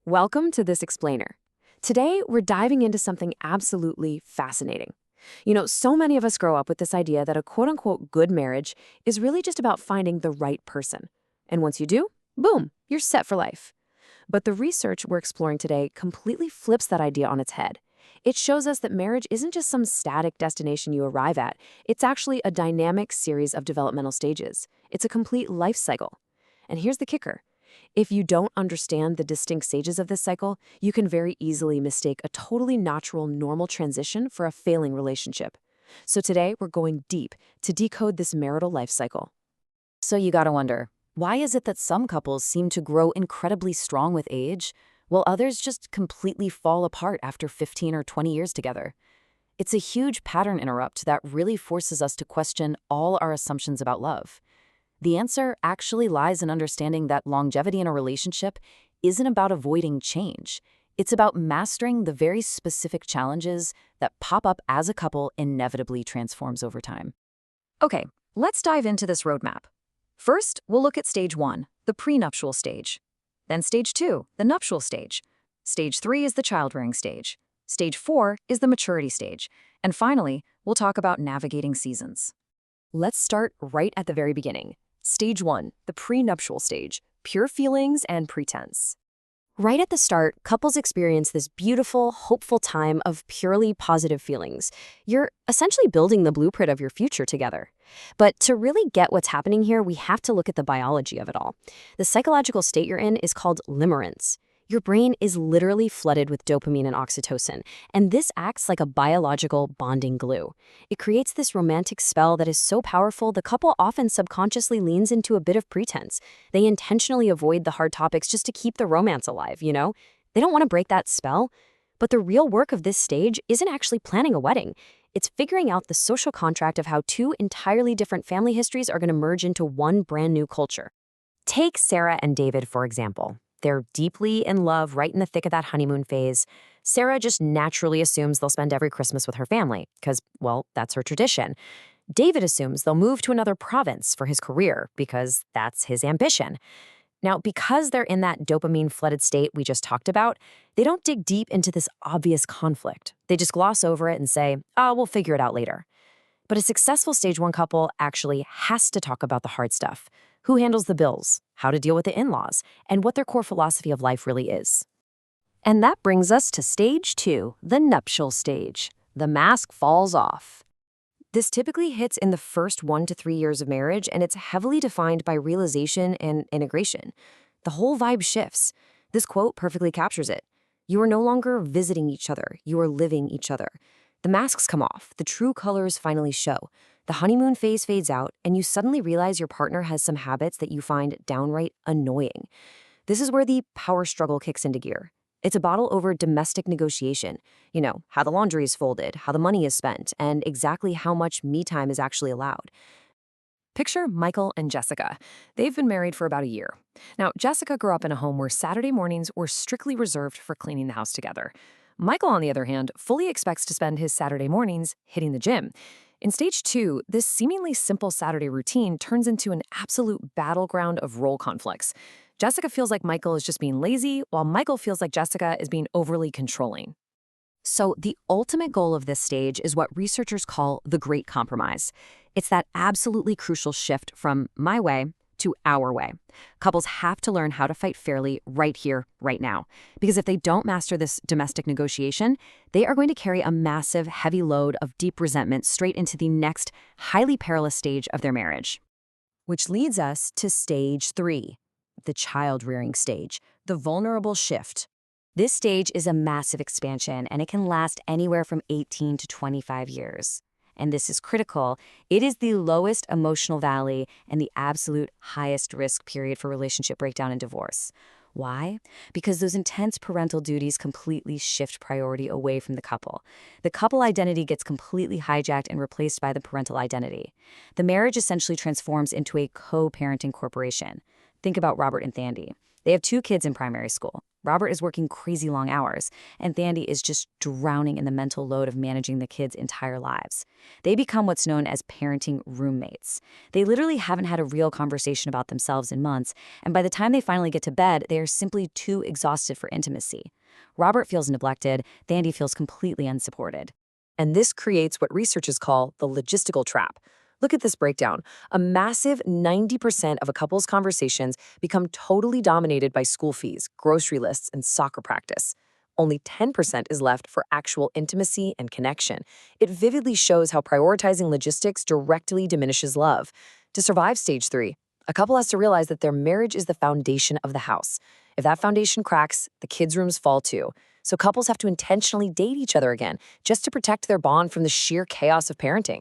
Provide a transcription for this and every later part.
Welcome to This Explainer. Today, we're diving into something absolutely fascinating. So many of us grow up with this idea that a quote-unquote good marriage is really just about finding the right person. And once you do, boom, you're set for life. But the research we're exploring today completely flips that idea on its head. It shows us that marriage isn't just some static destination you arrive at. It's actually a dynamic series of developmental stages. It's a complete life cycle. And here's the kicker. If you don't understand the distinct stages of this cycle, you can very easily mistake a totally natural, normal transition for a failing relationship. So today, we're going deep to decode this marital life cycle. So you gotta wonder, why is it that some couples seem to grow incredibly strong with age, while others just completely fall apart after 15 or 20 years together? It's a huge pattern interrupt that really forces us to question all our assumptions about love. The answer actually lies in understanding that longevity in a relationship isn't about avoiding change. It's about mastering the very specific challenges that pop up as a couple inevitably transforms over time. Okay, let's dive into this roadmap. First, we'll look at stage 1, the prenuptial stage. Then stage 2, the nuptial stage. Stage 3 is the child-rearing stage. Stage 4 is the maturity stage. And finally, we'll talk about navigating seasons. Let's start right at the very beginning. Stage 1, the prenuptial stage, pure feelings and pretense. Right at the start, couples experience this beautiful, hopeful time of purely positive feelings. You're essentially building the blueprint of your future together. But to really get what's happening here, we have to look at the biology of it all. The psychological state you're in is called limerence. Your brain is literally flooded with dopamine and oxytocin, and this acts like a biological bonding glue. It creates this romantic spell that is so powerful the couple often subconsciously leans into a bit of pretense. They intentionally avoid the hard topics just to keep the romance alive, They don't want to break that spell. But the real work of this stage isn't actually planning a wedding. It's figuring out the social contract of how two entirely different family histories are going to merge into one brand new culture. Take Sarah and David, for example. They're deeply in love right in the thick of that honeymoon phase. Sarah just naturally assumes they'll spend every Christmas with her family because, well, that's her tradition. David assumes they'll move to another province for his career because that's his ambition. Now, because they're in that dopamine-flooded state we just talked about, they don't dig deep into this obvious conflict. They just gloss over it and say, oh, we'll figure it out later. But a successful stage 1 couple actually has to talk about the hard stuff. Who handles the bills, how to deal with the in-laws, and what their core philosophy of life really is. And that brings us to stage 2, the nuptial stage. The mask falls off. This typically hits in the first 1 to 3 years of marriage, and it's heavily defined by realization and integration. The whole vibe shifts. This quote perfectly captures it. You are no longer visiting each other, you are living each other. The masks come off, the true colors finally show. The honeymoon phase fades out, and you suddenly realize your partner has some habits that you find downright annoying. This is where the power struggle kicks into gear. It's a battle over domestic negotiation. How the laundry is folded, how the money is spent, and exactly how much me time is actually allowed. Picture Michael and Jessica. They've been married for about a year. Now, Jessica grew up in a home where Saturday mornings were strictly reserved for cleaning the house together. Michael, on the other hand, fully expects to spend his Saturday mornings hitting the gym. In stage 2, this seemingly simple Saturday routine turns into an absolute battleground of role conflicts. Jessica feels like Michael is just being lazy, while Michael feels like Jessica is being overly controlling. So the ultimate goal of this stage is what researchers call the Great Compromise. It's that absolutely crucial shift from my way to our way. Couples have to learn how to fight fairly right here, right now. Because if they don't master this domestic negotiation, they are going to carry a massive, heavy load of deep resentment straight into the next highly perilous stage of their marriage. Which leads us to stage 3, the child-rearing stage, the vulnerable shift. This stage is a massive expansion, and it can last anywhere from 18 to 25 years. And this is critical. It is the lowest emotional valley and the absolute highest risk period for relationship breakdown and divorce. Why? Because those intense parental duties completely shift priority away from the couple. The couple identity gets completely hijacked and replaced by the parental identity. The marriage essentially transforms into a co-parenting corporation. Think about Robert and Thandi. They have 2 kids in primary school. Robert is working crazy long hours, and Thandi is just drowning in the mental load of managing the kids' entire lives. They become what's known as parenting roommates. They literally haven't had a real conversation about themselves in months, and by the time they finally get to bed, they are simply too exhausted for intimacy. Robert feels neglected, Thandi feels completely unsupported. And this creates what researchers call the logistical trap. Look at this breakdown. A massive 90% of a couple's conversations become totally dominated by school fees, grocery lists, and soccer practice. Only 10% is left for actual intimacy and connection. It vividly shows how prioritizing logistics directly diminishes love. To survive stage 3, a couple has to realize that their marriage is the foundation of the house. If that foundation cracks, the kids' rooms fall too. So couples have to intentionally date each other again, just to protect their bond from the sheer chaos of parenting.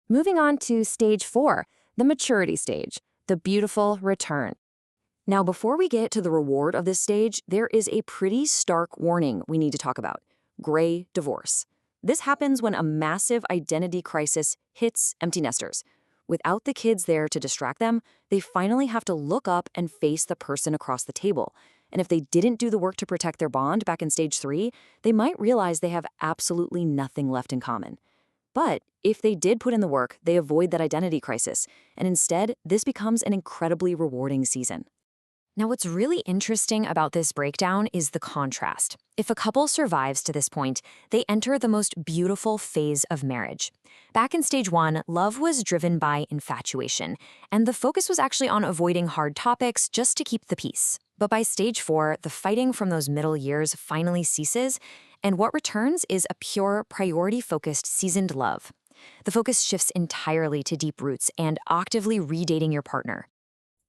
Moving on to stage 4, the maturity stage, the beautiful return. Now, before we get to the reward of this stage, there is a pretty stark warning we need to talk about: gray divorce. This happens when a massive identity crisis hits empty nesters. Without the kids there to distract them, they finally have to look up and face the person across the table. And if they didn't do the work to protect their bond back in stage 3, they might realize they have absolutely nothing left in common. But if they did put in the work, they avoid that identity crisis, and instead, this becomes an incredibly rewarding season. Now, what's really interesting about this breakdown is the contrast. If a couple survives to this point, they enter the most beautiful phase of marriage. Back in stage 1, love was driven by infatuation, and the focus was actually on avoiding hard topics just to keep the peace. But by stage 4, the fighting from those middle years finally ceases, and what returns is a pure, priority-focused, seasoned love. The focus shifts entirely to deep roots and actively redating your partner.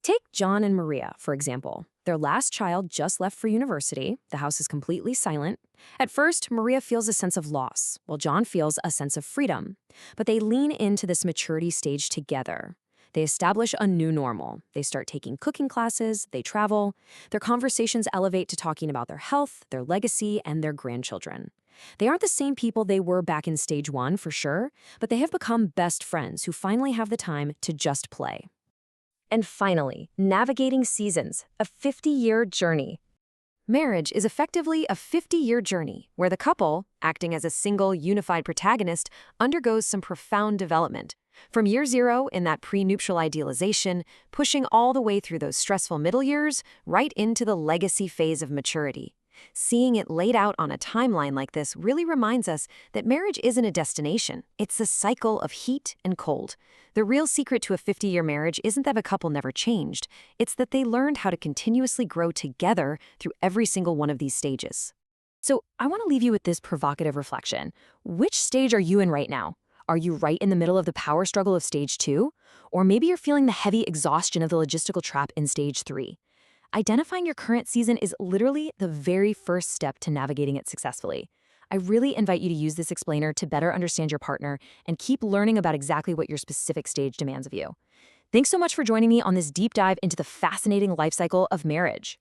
Take John and Maria, for example. Their last child just left for university. The house is completely silent. At first, Maria feels a sense of loss, while John feels a sense of freedom. But they lean into this maturity stage together. They establish a new normal. They start taking cooking classes, they travel. Their conversations elevate to talking about their health, their legacy, and their grandchildren. They aren't the same people they were back in stage 1, for sure, but they have become best friends who finally have the time to just play. And finally, navigating seasons, a 50-year journey. Marriage is effectively a 50-year journey where the couple, acting as a single, unified protagonist, undergoes some profound development. From year 0 in that pre-nuptial idealization, pushing all the way through those stressful middle years, right into the legacy phase of maturity. Seeing it laid out on a timeline like this really reminds us that marriage isn't a destination. It's a cycle of heat and cold. The real secret to a 50-year marriage isn't that a couple never changed. It's that they learned how to continuously grow together through every single one of these stages. So I want to leave you with this provocative reflection. Which stage are you in right now? Are you right in the middle of the power struggle of stage 2? Or maybe you're feeling the heavy exhaustion of the logistical trap in stage 3. Identifying your current season is literally the very first step to navigating it successfully. I really invite you to use this explainer to better understand your partner and keep learning about exactly what your specific stage demands of you. Thanks so much for joining me on this deep dive into the fascinating life cycle of marriage.